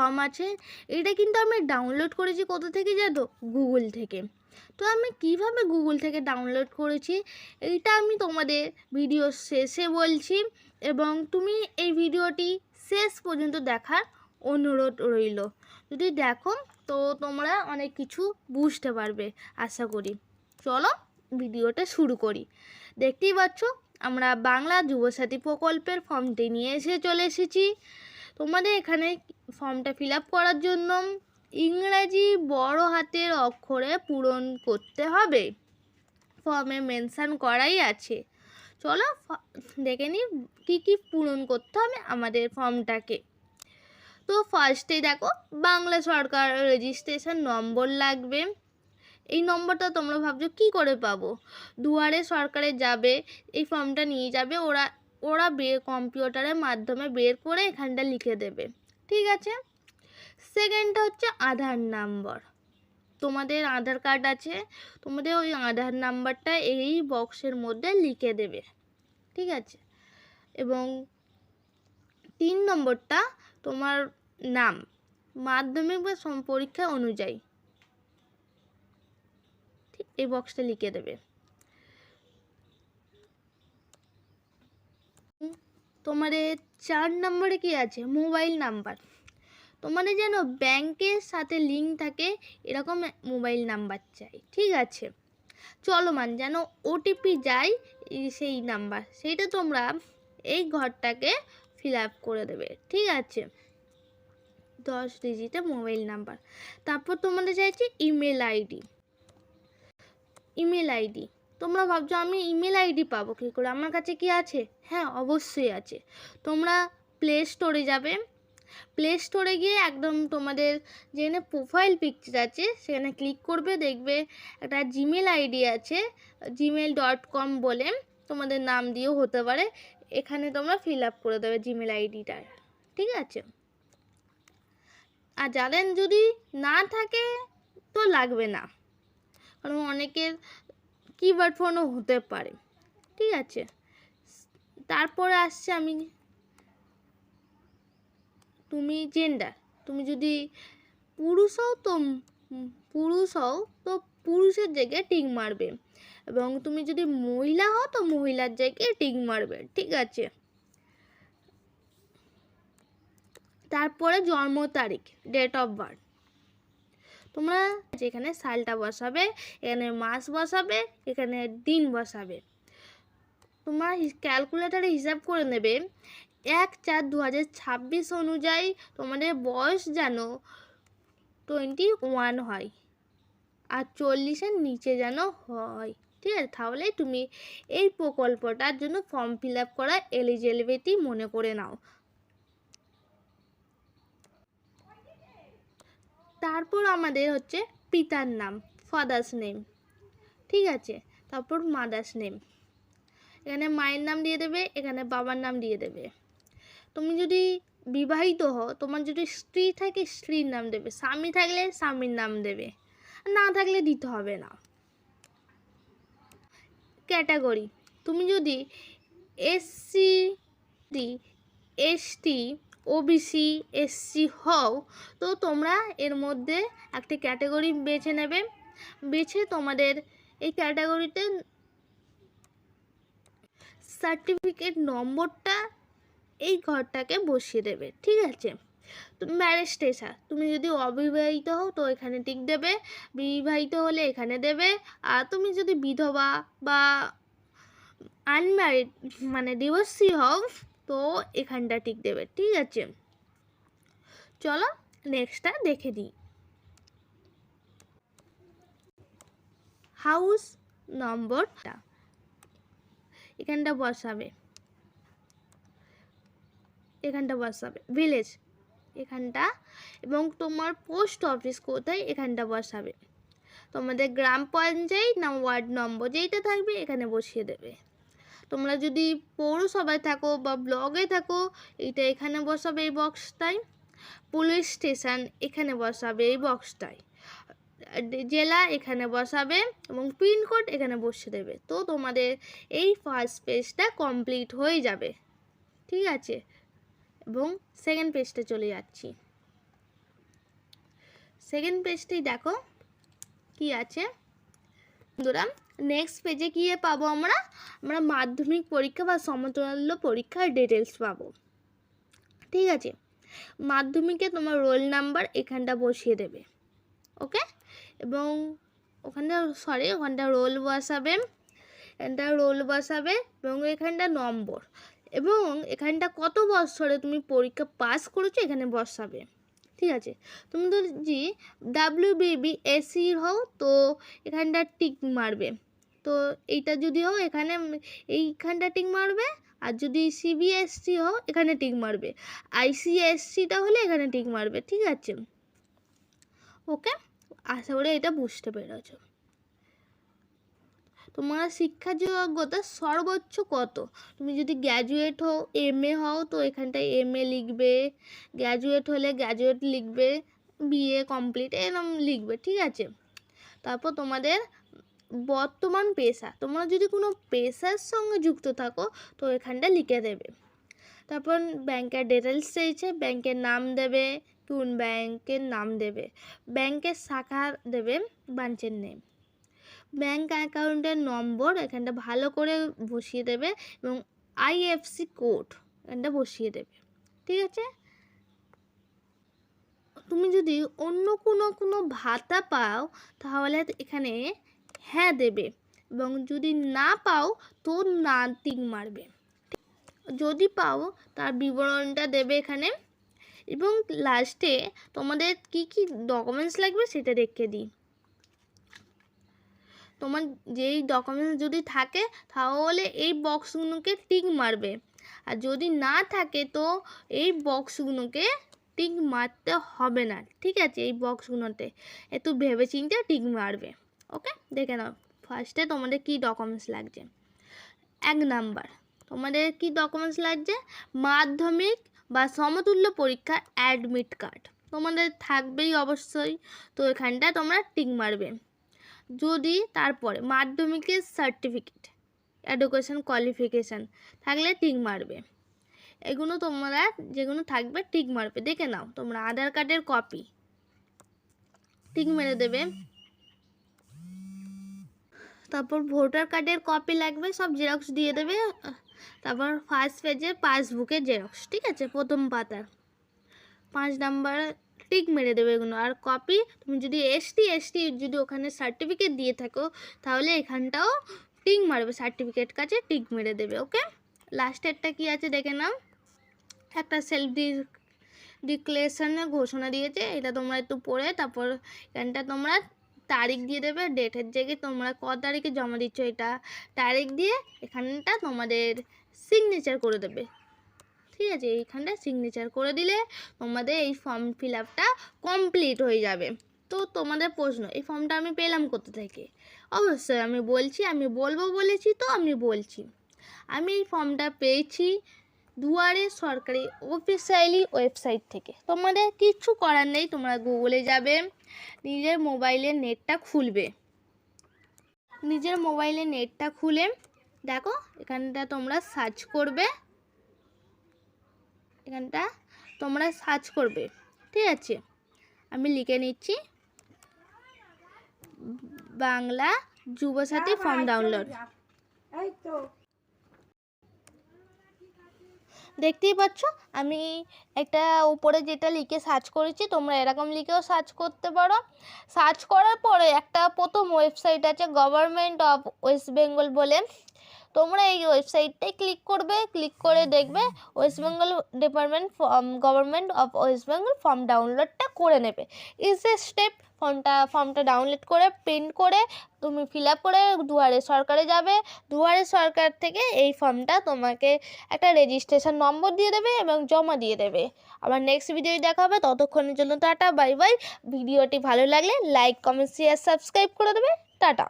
Form আছে, এটা কিন্তু আমি ডাউনলোড করেছি কোথা থেকে জানো? গুগল থেকে। তো আমি কিভাবে গুগল থেকে ডাউনলোড করেছি এইটা আমি তোমাদের ভিডিও শেষে বলছি, এবং তুমি এই ভিডিওটি শেষ পর্যন্ত দেখার অনুরোধ রইল। যদি দেখো তো তোমরা অনেক কিছু বুঝতে পারবে আশা করি। চলো ভিডিওটা শুরু করি। দেখতেই পাচ্ছ আমরা বাংলা যুবসাথী প্রকল্পের ফর্মটি নিয়ে চলে এসেছি। তোমাদের এখানে ফর্মটা ফিল আপ করার জন্য ইংরাজি বড় হাতের অক্ষরে পূরণ করতে হবে। ফর্মে মেনশন করাই আছে। চলো দেখে নিই কী কী পূরণ করতে হবে আমাদের ফর্মটাকে। তো ফার্স্টে দেখো বাংলা সরকার রেজিস্ট্রেশন নম্বর লাগবে। এই নম্বরটা তোমরা ভাবছো কী করে পাবো? দুয়ারে সরকারে যাবে, এই ফর্মটা নিয়ে যাবে, ওরা কম্পিউটারের মাধ্যমে বের করে এখানটা লিখে দেবে। ঠিক আছে। সেকেন্ডটা হচ্ছে আধার নাম্বার। তোমাদের আধার কার্ড আছে, তোমাদের ওই আধার নাম্বারটা এই বক্সের মধ্যে লিখে দেবে। ঠিক আছে। এবং 3 নম্বরটা তোমার নাম মাধ্যমিক বা পরীক্ষা অনুযায়ী ঠিক এই বক্সটা লিখে দেবে। তোমাদের 4 নম্বরে কি আছে? Mobile number. তোমাদের যেন ব্যাংকের সাথে লিঙ্ক থাকে এরকম মোবাইল নাম্বার চাই। ঠিক আছে। চলমান যেন ওটিপি যায় সেই নাম্বার, সেইটা তোমরা এই ঘরটাকে ফিল আপ করে দেবে। ঠিক আছে। 10 ডিজিটের মোবাইল নাম্বার। তারপর তোমাদের চাইছে ইমেল আইডি। ইমেল আইডি তোমরা ভাবছো আমি ইমেল আইডি পাবো কী করে? আমার কাছে কি আছে? হ্যাঁ অবশ্যই আছে। তোমরা প্লে স্টোরে যাবে, প্লে স্টোরে গিয়ে একদম তোমাদের যেখানে প্রোফাইল পিকচার আছে সেখানে ক্লিক করবে, দেখবে একটা জিমেল আইডি আছে, gmail.com বলে, তোমাদের নাম দিয়েও হতে পারে। এখানে তোমরা ফিল আপ করে দেবে জিমেল আইডিটা। ঠিক আছে। আর যাদের যদি না থাকে তো লাগবে না, কারণ অনেকের কিপ্যাড ফোনও হতে পারে। ঠিক আছে। তারপরে আসছে তুমি জেন্ডার। তুমি যদি পুরুষ হও তো পুরুষের জায়গায় টিক মারবে, এবং তুমি যদি মহিলা হও তো মহিলার জায়গায় টিক মারবে। ঠিক আছে। তারপরে জন্ম তারিখ, ডেট অফ বার্থ। তোমরা যেখানে সালটা বসাবে, এখানে মাস বসাবে, এখানে দিন বসাবে। তোমার ক্যালকুলেটারে হিসাব করে নেবে 1/4/2026 অনুযায়ী তোমাদের বয়স যেন 21 হয়, আর 40-এর নিচে যেন হয়। ঠিক আছে। তাহলে তুমি এই প্রকল্পটার জন্য ফর্ম ফিল আপ করা এলিজিবিলিটি মনে করে নাও। তারপর আমাদের হচ্ছে পিতার নাম, ফাদার্স নেম। ঠিক আছে। তারপর মাদার্স নেম, এখানে মায়ের নাম দিয়ে দেবে, এখানে বাবার নাম দিয়ে দেবে। তুমি যদি বিবাহিত হও, তোমার যদি স্ত্রী থাকে স্ত্রীর নাম দেবে, স্বামী থাকলে স্বামীর নাম দেবে, না থাকলে দিতে হবে না। ক্যাটাগরি, তুমি যদি SC ST OBC SC হও তো তোমরা এর মধ্যে একটা ক্যাটাগরি বেছে নেবে। বেছে তোমাদের এই ক্যাটাগরিতে সার্টিফিকেট নম্বরটা এই ঘরটাকে বসিয়ে দেবে। ঠিক আছে। তো ম্যারেজ স্টেটাস, তুমি যদি অবিবাহিত হও তো এখানে টিক দেবে, বিবাহিত হলে এখানে দেবে, আর তুমি যদি বিধবা বা আনম্যারিড মানে ডিভোর্সি হও তো এখানটা টিক দেবে। ঠিক আছে। চলো নেক্সটটা দেখে দিই। হাউস নম্বরটা এখানটা বসাবে, এখানটা বসাবে। ভিলেজ এখানটা, এবং তোমার পোস্ট অফিস কোথায় এখানটা বসাবে। তোমাদের গ্রাম পঞ্চায়েত না ওয়ার্ড নম্বর যেইটা থাকবে এখানে বসিয়ে দেবে। তোমরা যদি পৌরসভায় থাকো বা ব্লকে থাকো এইটা এখানে বসাবে এই বক্সটায়। পুলিশ স্টেশন এখানে বসাবে এই বক্সটায়। জেলা এখানে বসাবে, এবং পিনকোড এখানে বসিয়ে দেবে। তো তোমাদের এই ফার্স্ট পেজটা কমপ্লিট হয়ে যাবে। ঠিক আছে। এবং সেকেন্ড পেজটা চলে যাচ্ছি। সেকেন্ড পেজটাই দেখো কি আছে বন্ধুরা। নেক্সট পেজে কি পাবো আমরা মাধ্যমিক পরীক্ষা বা সমতুল্য পরীক্ষার ডিটেলস পাবো। ঠিক আছে, মাধ্যমিকে তোমার রোল নাম্বার এখানটা বসিয়ে দেবে। ওকে, এবং ওখানটা রোল বসাবে, এবং এখানটা নম্বর, এবং এখানটা কত বছরে তুমি পরীক্ষা পাস করেছো এখানে বসাবে। ঠিক আছে, তুমি যদি WBBSC হও তো এখানটা টিক মারবে, তো এইটা যদি হও এইখানটা টিক মারবে, আর যদি CBSC হও এখানে টিক মারবে, ICSCটা হলে এখানে টিক মারবে। ঠিক আছে, ওকে, আশা করি এটা বুঝতে পেরেছো। তোমার শিক্ষা যোগ্যতা সর্বোচ্চ কত, তুমি যদি গ্র্যাজুয়েট হও, MA হও তো এখানটায় MA লিখবে, গ্র্যাজুয়েট হলে গ্র্যাজুয়েট লিখবে, BA কমপ্লিট এরকম লিখবে। ঠিক আছে, তারপর তোমাদের বর্তমান পেশা, তোমরা যদি কোনো পেশার সঙ্গে যুক্ত থাকো তো এখানটা লিখে দেবে। তারপর ব্যাংকের ডিটেলস চাইছে, ব্যাংকের নাম দেবে, কোন ব্যাংকের নাম দেবে, ব্যাংকের শাখা দেবে, ব্রাঞ্চের নেম, ব্যাংক অ্যাকাউন্টের নম্বর এখানটা ভালো করে বসিয়ে দেবে, এবং IFSC কোড এখানটা বসিয়ে দেবে। ঠিক আছে, তুমি যদি অন্য কোনো ভাতা পাও তাহলে এখানে হ্যাঁ দেবে, এবং যদি না পাও তো না টিক মারবে। যদি পাও তার বিবরণটা দেবে এখানে, এবং লাস্টে তোমাদের কি কি ডকুমেন্টস লাগবে সেটা রেখে দিই। তোমার যেই ডকুমেন্টস যদি থাকে তাহলে এই বক্সগুলোকে টিক মারবে, আর যদি না থাকে তো এই বক্সগুলোকে টিক মারতে হবে না। ঠিক আছে, এই বক্সগুলোতে একটু ভেবেচিন্তে টিক মারবে। ওকে, দেখে নাও ফার্স্টে তোমাদের কি ডকুমেন্টস লাগছে। 1 নাম্বার, তোমাদের কি ডকুমেন্টস লাগছে, মাধ্যমিক বা সমতুল্য পরীক্ষা অ্যাডমিট কার্ড তোমাদের থাকবেই অবশ্যই, তো এখানটা তোমরা টিক মারবে। যদি তারপরে মাধ্যমিকের সার্টিফিকেট, এডুকেশন কোয়ালিফিকেশান থাকলে টিক মারবে। এগুলো তোমরা যেগুলো থাকবে টিক মারবে। দেখে নাও তোমরা আধার কার্ডের কপি টিক মেরে দেবে, তারপর ভোটার কার্ডের কপি লাগবে, সব জেরক্স দিয়ে দেবে। তারপর ফার্স্ট পেজে পাসবুকের জেরক্স, ঠিক আছে, প্রথম পাতার 5 নাম্বার টিক মেরে দেবে এগুলো। আর কপি তুমি যদি ST যদি ওখানে সার্টিফিকেট দিয়ে থাকো তাহলে এখানটাও টিক মারবে, সার্টিফিকেট কাছে টিক মেরে দেবে। ওকে, লাস্টেরটা কি আছে দেখে নাও, একটা সেলফ ডিক্লারেশনের ঘোষণা দিয়েছে, এটা তোমরা একটু পড়ে তারপর এখানটা তোমরা তারিখ দিয়ে দেবে, ডেটের জায়গায় তোমরা ক তারিখে জমা দিচ্ছ এটা তারিখ দিয়ে এখানটা তোমাদের সিগনেচার করে দেবে। ঠিক আছে, এইখানটা সিগনেচার করে দিলে তোমাদের এই ফর্ম ফিল আপটা কমপ্লিট হয়ে যাবে। তো তোমাদের প্রশ্ন, এই ফর্মটা আমি পেলাম কোথা থেকে? অবশ্যই আমি বলবো বলেছি তো আমি বলছি, আমি এই ফর্মটা পেয়েছি দুয়ারে সরকারি অফিসিয়ালি ওয়েবসাইট থেকে। তোমাদের কিচ্ছু করার নেই, তোমরা গুগলে যাবে, নিজের মোবাইলের নেটটা খুলে দেখো এখানটা তোমরা সার্চ করবে, ঠিক আছে, আমি লিখে নিচ্ছি বাংলা যুবসাথী ফর্ম ডাউনলোড। দেখতেই পাচ্ছ আমি একটা উপরে যেটা লিখে সার্চ করেছি, তোমরা এরকম লিখেও সার্চ করতে পারো। সার্চ করার পরে একটা প্রথম ওয়েবসাইট আছে গভর্নমেন্ট অফ ওয়েস্ট বেঙ্গল বলে, তোমরা এই ওয়েবসাইটটাই ক্লিক করে দেখবে West Bengal government of West Bengal form ডাউনলোডটা করে নেবে। ইজ এ স্টেপ, ফর্মটা ডাউনলোড করে প্রিন্ট করে তুমি ফিল আপ করে দুয়ারে সরকারে যাবে। দুয়ারে সরকার থেকে এই ফর্মটা তোমাকে একটা রেজিস্ট্রেশন নম্বর দিয়ে দেবে এবং জমা দিয়ে দেবে। আবার নেক্সট ভিডিও দেখা হবে, ততক্ষণের জন্য টাটা, বাই বাই। ভিডিওটি ভালো লাগলে লাইক, কমেন্ট, শেয়ার, সাবস্ক্রাইব করে দেবে। টাটা।